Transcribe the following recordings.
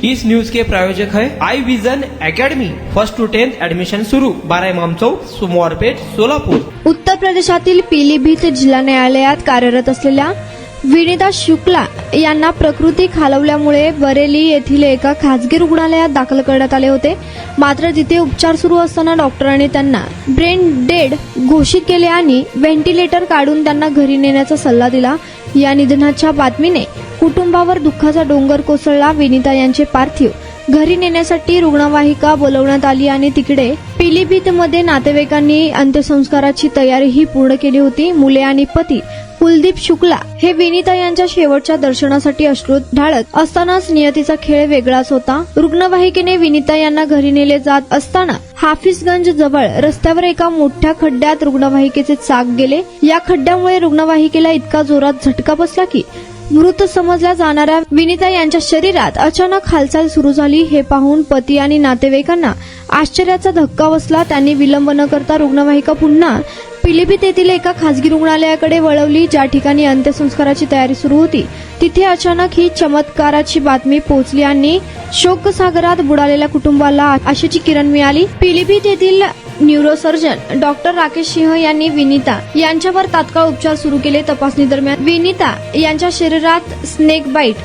इस news के प्रायोजक है Aai vision academy. 1st to 10th admission शुरू। 12 इमाम चौक, सोमवारपेठ, सोलापूर। उत्तर प्रदेशातील पीलीभीत जिल्हा न्यायालयात कार्यरत असलेल्या विनीता शुक्ला यांना प्रकृती खालवल्यामुळे बरेली येथील एका खासगी रुग्णालयात दाखल करण्यात आले होते। मात्र तिथे उपचार सुरू असताना डॉक्टरांनी त्यांना ब्रेन डेड घोषित केले आणि व्हेंटिलेटर काढून त्यांना घरी नेण्याचा सल्ला दिला। या निधनाच्या बातमीने कुटुंबावर दुःखाचा डोंगर कोसळला। विनीता यांचे पार्थिव घरी नेण्यासाठी रुग्णवाहिका बोलवण्यात आली आणि तिकडे पीलीभीतमध्ये नातेवाईकांनी अंत्यसंस्काराची तयारीही पूर्ण केली होती। मुले आणि पती कुलदीप शुक्ला हे विनीता यांच्या शेवटच्या दर्शनासाठी अश्रू ढाळत असतानाच नियतीचा खेळ वेगळाच होता। रुग्णवाहिकेने विनीता यांना घरी नेले जात असताना हाफिजगंज जवळ रस्त्यावर एका मोठ्या खड्ड्यात रुग्णवाहिकेचे चाक गेले। या खड्ड्यामुळे रुग्णवाहिकेला इतका जोरात झटका बसला की मृत समजल्या जाणाऱ्या विनीता यांच्या शरीरात अचानक हालचाल सुरू झाली। हे पाहून पती आणि नातेवाईकांना आश्चर्याचा धक्का बसला। त्यांनी विलंब न करता रुग्णवाहिका पुन्हा पीलीभीत येथील एका खासगी रुग्णालयाकडे वळवली, ज्या ठिकाणी अंत्यसंस्काराची तयारी सुरू होती। तिथे अचानक ही चमत्काराची बातमी पोहोचली आणि शोकसागरात बुडालेल्या कुटुंबाला आशेची किरण मिळाली। पीलीभीत येथील न्यूरोसर्जन डॉक्टर राकेश सिंह यांनी विनीता यांच्यावर तात्काळ उपचार सुरू केले। तपासणी दरम्यान विनीता यांच्या शरीरात स्नेक बाईट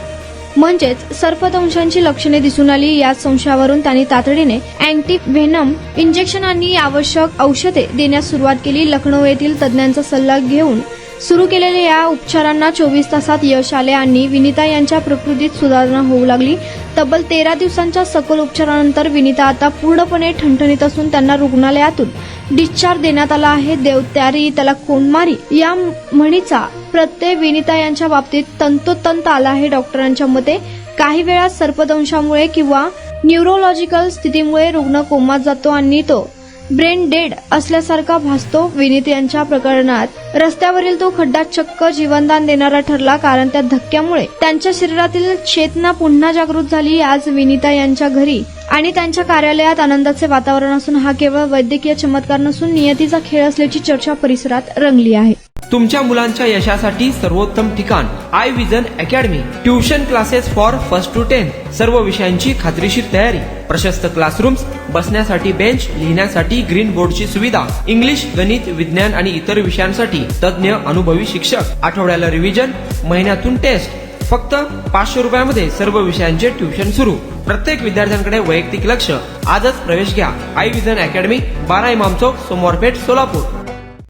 म्हणजेच सर्पदंशाची लक्षणे दिसून आली। या संशयावरून त्यांनी तातडीने अँटी व्हेनम इंजेक्शन आणि आवश्यक औषधे देण्यास सुरुवात केली। लखनौ येथील तज्ञांचा सल्ला घेऊन सुरू केलेल्या या उपचारांना 24 तासात यश आले आणि विनीता यांच्या प्रकृतीत सुधारणा होऊ लागली। तब्बल 13 दिवसांच्या सखोल उपचारानंतर विनीता आता पूर्णपणे ठणठणीत असून त्यांना रुग्णालयातून डिस्चार्ज देण्यात आला आहे। देवत्यारी त्याला कोणमारी या म्हणीचा प्रत्यय विनीता यांच्या बाबतीत तंतोतंत आला आहे। डॉक्टरांच्या मते काही वेळा सर्पदंशामुळे किंवा न्यूरोलॉजिकल स्थितीमुळे रुग्ण कोमात जातो आणि तो ब्रेन डेड असल्यासारखा भासतो। विनीता यांच्या प्रकरणात रस्त्यावरील तो खड्डा चक्क जीवनदान देणारा ठरला, कारण त्या धक्क्यामुळे त्यांच्या शरीरातील चेतना पुन्हा जागृत झाली। आज विनीता यांच्या घरी आणि त्यांच्या कार्यालयात आनंदाचे वातावरण असून हा केवळ वैद्यकीय चमत्कार नसून नियतीचा खेळ असल्याची चर्चा परिसरात रंगली आहे। तुमच्या मुलांच्या यशासाठी सर्वोत्तम ठिकाण Aai vision academy. Tuition classes for 1st to 10th, सर्व विषयांची खात्रीशीर तयारी, प्रशस्त क्लासरूम्स, बसण्यासाठी बेंच, लिहिण्यासाठी ग्रीन बोर्डची सुविधा, इंग्लिश, गणित, विज्ञान आणि इतर विषयांसाठी तज्ञ अनुभवी शिक्षक, आठवड्याला रिव्हिजन, महिन्यातून टेस्ट। फक्त 500 रुपयामध्ये सर्व विषयांचे ट्युशन सुरू। प्रत्येक विद्यार्थ्यांकडे वैयक्तिक लक्ष। आजच प्रवेश घ्या आई विजन अकॅडमी, 12 इमाम चौक, सोमवारपेठ, सोलापूर।